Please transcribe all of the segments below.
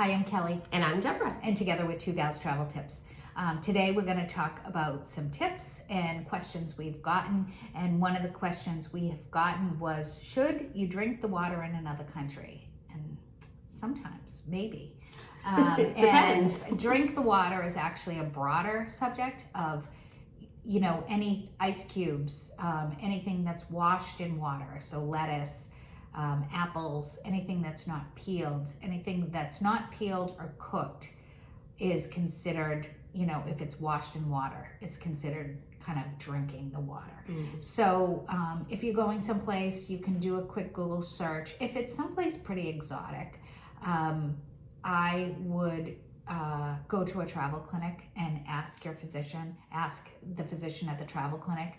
Hi, I'm Kelly. And I'm Deborah. And together with Two Gals Travel Tips. Today we're going to talk about some tips and questions we've gotten. And one of the questions we have gotten was, should you drink the water in another country? And sometimes, maybe. It depends. And drink the water is actually a broader subject of, you know, any ice cubes, anything that's washed in water. So lettuce, apples, anything that's not peeled, or cooked is considered, you know, if it's washed in water, is considered kind of drinking the water. Mm-hmm. So if you're going someplace, you can do a quick Google search. If it's someplace pretty exotic, I would go to a travel clinic and ask the physician at the travel clinic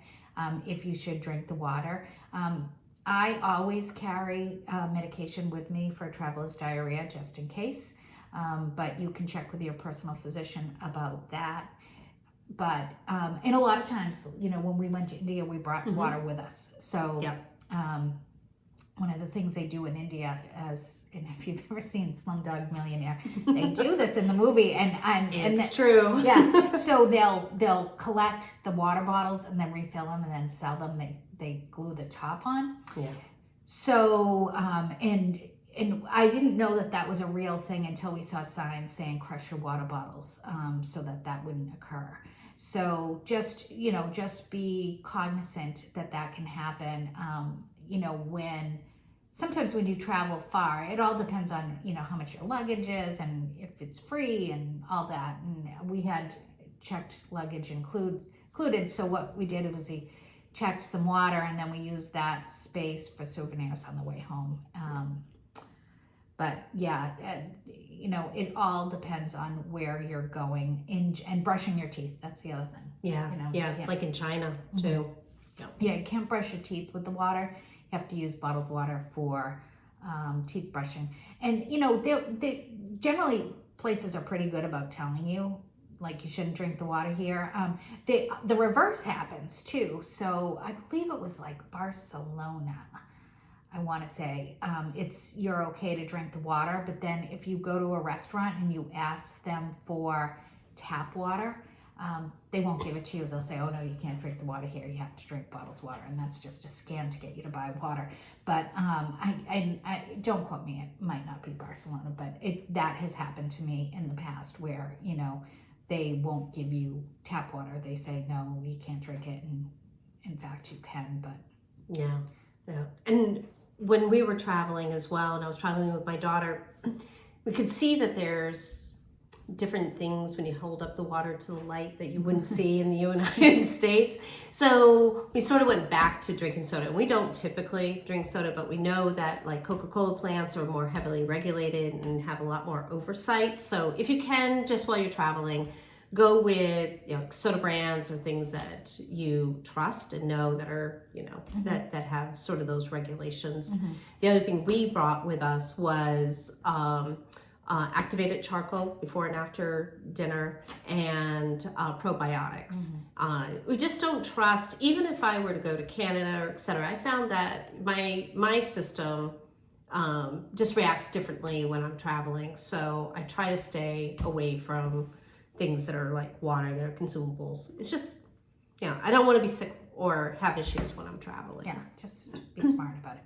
if you should drink the water. I always carry medication with me for traveler's diarrhea just in case, but you can check with your personal physician about that. But and a lot of times, you know, when we went to India, we brought water with us. So one of the things they do in India, and if you've ever seen Slumdog Millionaire, they do this in the movie, and it's true. Yeah. So they'll collect the water bottles and then refill them and then sell them. They glue the top on. Yeah. So and I didn't know that was a real thing until we saw signs saying crush your water bottles, so that wouldn't occur. So just be cognizant that can happen. You know, sometimes when you travel far, it all depends on, you know, how much your luggage is and if it's free and all that. And we had checked luggage included. So what we did was we checked some water and then we used that space for souvenirs on the way home. But yeah, you know, it all depends on where you're going and brushing your teeth. That's the other thing. Yeah. You know, yeah. Like in China too. Yeah, you can't brush your teeth with the water. You have to use bottled water for teeth brushing. And, you know, they generally places are pretty good about telling you, like, you shouldn't drink the water here. The reverse happens too. So I believe it was like Barcelona, I want to say. You're okay to drink the water, but then if you go to a restaurant and you ask them for tap water, they won't give it to you. They'll say, oh no, you can't drink the water here. You have to drink bottled water. And that's just a scam to get you to buy water. But I don't quote me. It might not be Barcelona, but that has happened to me in the past where, you know, they won't give you tap water. They say, no, you can't drink it. And in fact, you can, but. Yeah. And when we were traveling as well, and I was traveling with my daughter, we could see that there's different things when you hold up the water to the light that you wouldn't see in the United States. So we sort of went back to drinking soda. We don't typically drink soda, but we know that like Coca-Cola plants are more heavily regulated and have a lot more oversight. So if you can, just while you're traveling, go with, you know, soda brands or things that you trust and know that are, you know, that have sort of those regulations. The other thing we brought with us was activated charcoal before and after dinner, and probiotics. We just don't trust, even if I were to go to Canada or et cetera, I found that my system just reacts differently when I'm traveling. So I try to stay away from things that are like water, that are consumables. It's just, you know, I don't want to be sick or have issues when I'm traveling. Yeah, just be smart about it.